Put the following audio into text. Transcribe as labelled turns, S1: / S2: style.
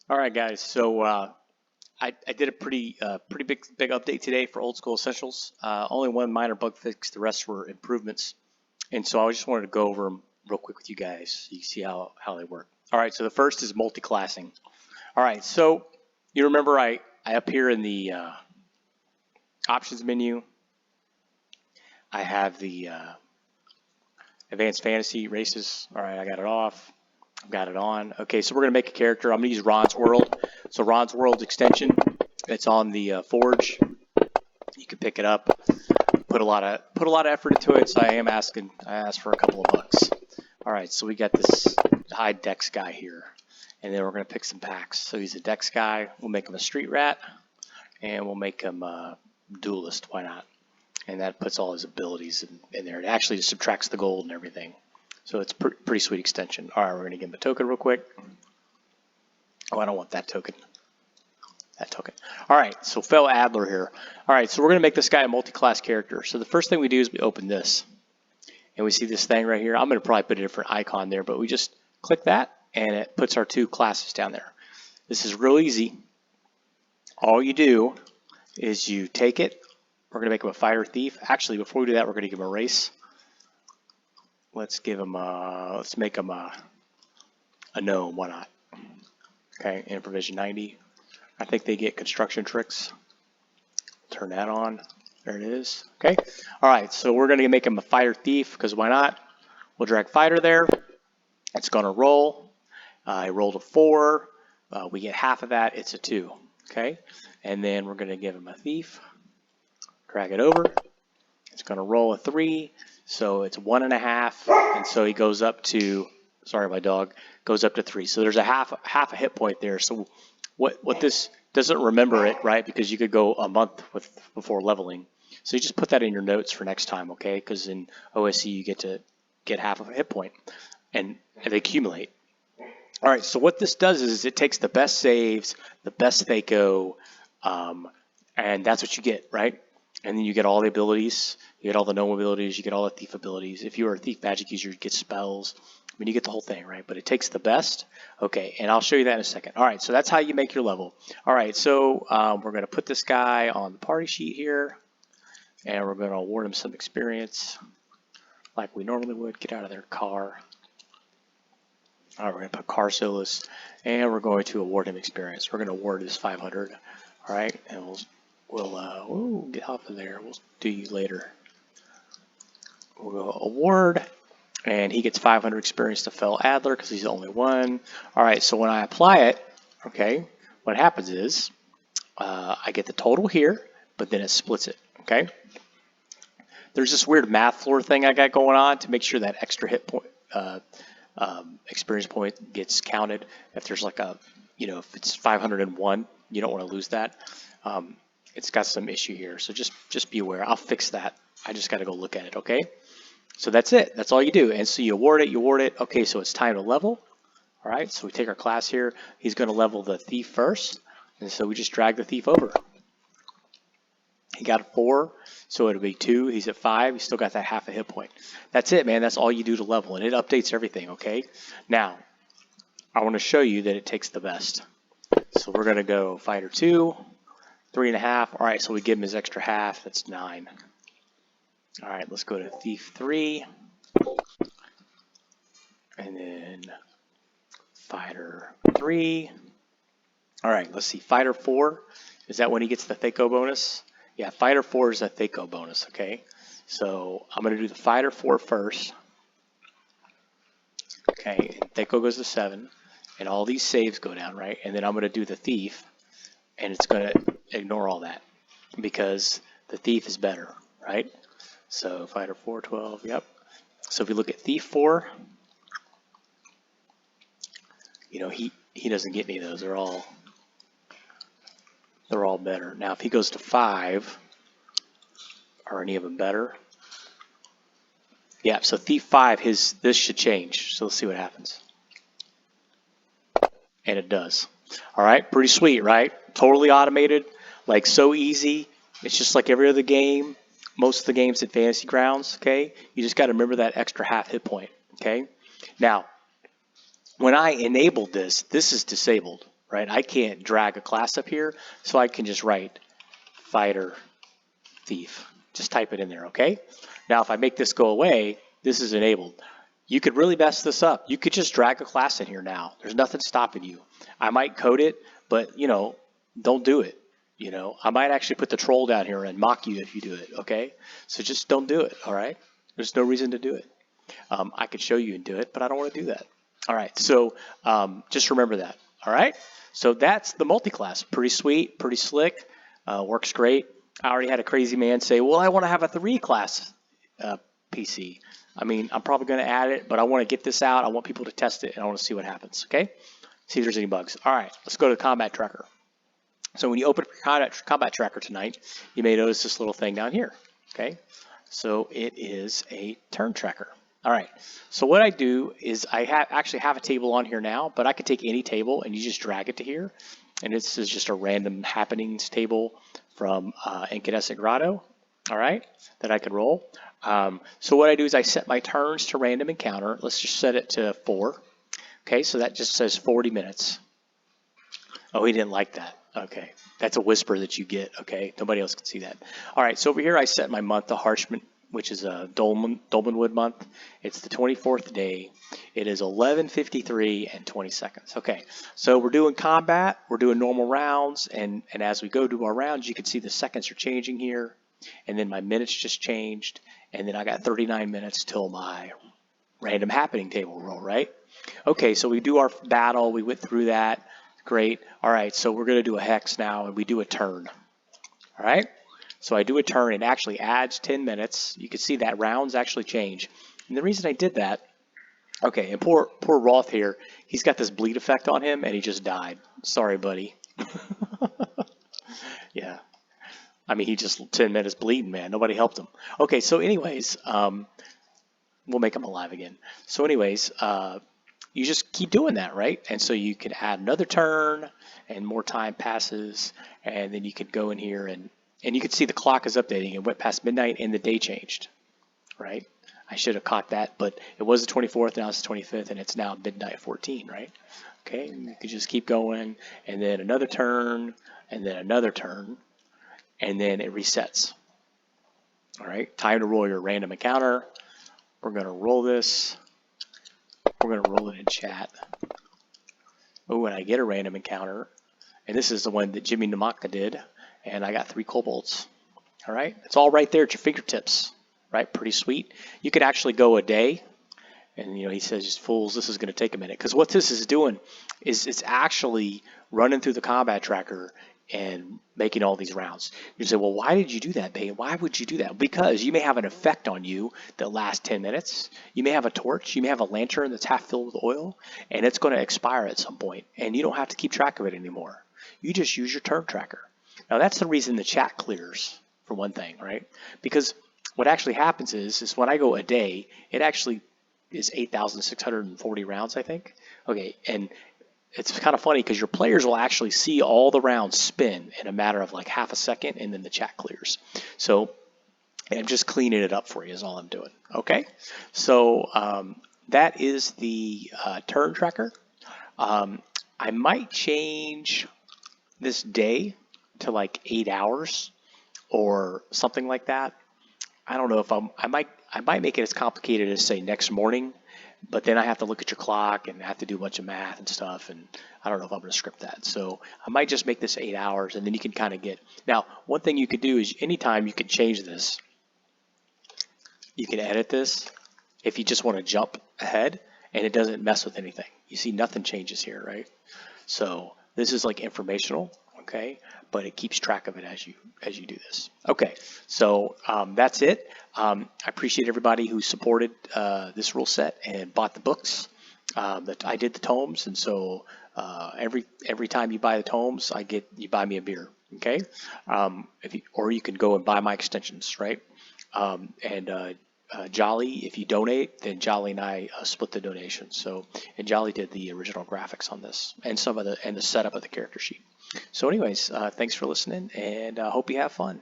S1: All right, guys. So I did a pretty big update today for Old School Essentials. Only one minor bug fix. The rest were improvements. And so I just wanted to go over them real quick with you guys so you can see how they work. All right. So the first is multiclassing. All right. So you remember I up here in the options menu, I have the advanced fantasy races. All right. I got it off. Got it on. Okay, so we're going to make a character. I'm going to use Ron's World. So Ron's World extension, it's on the Forge. You can pick it up. Put a lot of effort into it. So I asked for a couple of bucks. All right, so we got this high dex guy here, and then we're going to pick some packs. So he's a dex guy. We'll make him a street rat, and we'll make him a duelist. Why not? And that puts all his abilities in there. It actually just subtracts the gold and everything. So it's a pretty sweet extension. All right, we're going to give him a token real quick. Oh, I don't want that token. That token. All right, so Fel Adler here. All right, so we're going to make this guy a multi-class character. So the first thing we do is we open this. And we see this thing right here. I'm going to probably put a different icon there, but we just click that, and it puts our two classes down there. This is real easy. All you do is you take it. We're going to make him a fighter thief. Actually, before we do that, we're going to give him a race. Let's give him let's make him a gnome. Why not? Okay, in provision 90. I think they get construction tricks. Turn that on. There it is. Okay. All right, so we're going to make him a fighter thief because why not? We'll drag fighter there. It's going to roll. I rolled a 4. We get half of that. It's a 2. Okay. And then we're going to give him a thief. Drag it over. It's going to roll a 3. So it's 1.5, and so he goes up to, sorry, my dog, goes up to 3. So there's a half a hit point there. So what this doesn't remember it, right? Because you could go a month before leveling. So you just put that in your notes for next time, okay? Because in OSC you get half of a hit point, and they accumulate. All right. So what this does is it takes the best saves, the best Thaco, and that's what you get, right? And then you get all the abilities, you get all the gnome abilities, you get all the thief abilities. If you are a thief magic user, you get spells. I mean, you get the whole thing, right? But it takes the best. Okay, and I'll show you that in a second. All right, so that's how you make your level. All right, so we're going to put this guy on the party sheet here, and we're going to award him some experience like we normally would. Get out of their car. All right, we're going to put car solus, and we're going to award him experience. We're going to award this 500. All right, and we'll get off of there. We'll do you later. We'll go award, and he gets 500 experience to Fel Adler because he's the only one. All right, so when I apply it, okay, what happens is I get the total here, but then it splits it, okay? There's this weird math floor thing I got going on to make sure that extra hit point, experience point gets counted. If there's like a, if it's 501, you don't want to lose that. It's got some issue here, so just be aware. I'll fix that. I just got to go look at it, okay? So that's it. That's all you do. And so you award it. Okay, so it's time to level. All right, so we take our class here. He's going to level the thief first, and so we just drag the thief over. He got a 4, so it'll be 2. He's at 5. He's still got that half a hit point. That's it, man. That's all you do to level, and it updates everything, okay? Now, I want to show you that it takes the best. So we're going to go fighter 2. 3.5. All right, so we give him his extra half. That's 9. All right, let's go to thief 3, and then fighter 3. All right, let's see. Fighter 4, is that when he gets the Thaco bonus? Yeah, fighter 4 is a Thaco bonus. Okay, so I'm going to do the fighter 4 first. Okay, Thaco goes to 7, and all these saves go down, right? And then I'm going to do the thief. And it's going to ignore all that because the thief is better, right? So fighter 4, 12, yep. So if we look at thief 4, he doesn't get any of those. They're all better. Now if he goes to 5, are any of them better? Yeah. So thief 5, this should change. So let's see what happens. And it does. All right, pretty sweet, right? Totally automated, like so easy. It's just like every other game. Most of the games at Fantasy Grounds, okay? You just got to remember that extra half hit point, okay? Now, when I enabled this is disabled, right? I can't drag a class up here, so I can just write fighter thief. Just type it in there, okay? Now, if I make this go away, this is enabled. You could really mess this up. You could just drag a class in here now. There's nothing stopping you. I might code it, but, you know, don't do it. You know, I might actually put the troll down here and mock you if you do it, okay? So just don't do it, all right? There's no reason to do it. I could show you and do it, but I don't want to do that. All right, so just remember that, all right? So that's the multi-class. Pretty sweet, pretty slick, works great. I already had a crazy man say, well, I want to have a 3-class PC. I mean, I'm probably going to add it, but I want to get this out. I want people to test it, and I want to see what happens, okay? See if there's any bugs. All right, let's go to the Combat Tracker. So when you open up your Combat Tracker tonight, you may notice this little thing down here, okay? So it is a turn tracker. All right, so what I do is I actually have a table on here now, but I could take any table and you just drag it to here. And this is just a random happenings table from Incandescent Grotto, all right, that I could roll. So what I do is I set my turns to random encounter. Let's just set it to 4. Okay, so that just says 40 minutes. Oh, he didn't like that. Okay, that's a whisper that you get, okay? Nobody else can see that. All right, so over here I set my month to Harshman, which is a Dolmenwood month. It's the 24th day. It is 11:53 and 20 seconds. Okay, so we're doing combat, we're doing normal rounds, and as we go to our rounds, you can see the seconds are changing here, and then my minutes just changed, and then I got 39 minutes till my random happening table roll, right? Okay, so we do our battle, we went through that. Great. All right, so we're going to do a hex now, and we do a turn. All right? So I do a turn. It actually adds 10 minutes. You can see that rounds actually change. And the reason I did that, okay, and poor Roth here, he's got this bleed effect on him, and he just died. Sorry, buddy. Yeah. I mean, he just 10 minutes bleeding, man. Nobody helped him. Okay, so anyways, we'll make him alive again. So anyways, you just keep doing that, right? And so you can add another turn and more time passes, and then you could go in here and you can see the clock is updating. It went past midnight and the day changed, right? I should have caught that, but it was the 24th, now it's the 25th, and it's now midnight 14, right? Okay, and you could just keep going, and then another turn, and then another turn, and then it resets. All right, time to roll your random encounter. We're going to roll this. We're going to roll it in chat. Oh, and I get a random encounter. And this is the one that Jimmy Namaka did. And I got 3 kobolds. All right. It's all right there at your fingertips. Right. Pretty sweet. You could actually go a day. And, you know, he says, just fools, this is going to take a minute. Because what this is doing is it's actually running through the combat tracker and making all these rounds. You say, well, why did you do that, Bane? Why would you do that? Because you may have an effect on you that lasts 10 minutes. You may have a torch. You may have a lantern that's half filled with oil, and it's going to expire at some point, and you don't have to keep track of it anymore. You just use your turn tracker. Now, that's the reason the chat clears, for one thing, right? Because what actually happens is when I go a day, it actually is 8,640 rounds, I think. Okay, and it's kind of funny because your players will actually see all the rounds spin in a matter of like half a second, and then the chat clears. So I'm just cleaning it up for you is all I'm doing. Okay, so that is the turn tracker. I might change this day to like 8 hours or something like that. I don't know if I might make it as complicated as say next morning. But then I have to look at your clock and I have to do a bunch of math and stuff, and I don't know if I'm going to script that. So I might just make this 8 hours, and then you can kind of get. Now, one thing you could do is anytime you can change this, you can edit this if you just want to jump ahead, and it doesn't mess with anything. You see nothing changes here, right? So this is like informational, okay? But it keeps track of it as you do this. Okay, so that's it. I appreciate everybody who supported this rule set and bought the books. That I did the tomes, and so every time you buy the tomes, you buy me a beer. Okay, or you can go and buy my extensions, right? Jolly, if you donate, then Jolly and I split the donation. So, and Jolly did the original graphics on this and the setup of the character sheet. So anyways, thanks for listening, and hope you have fun.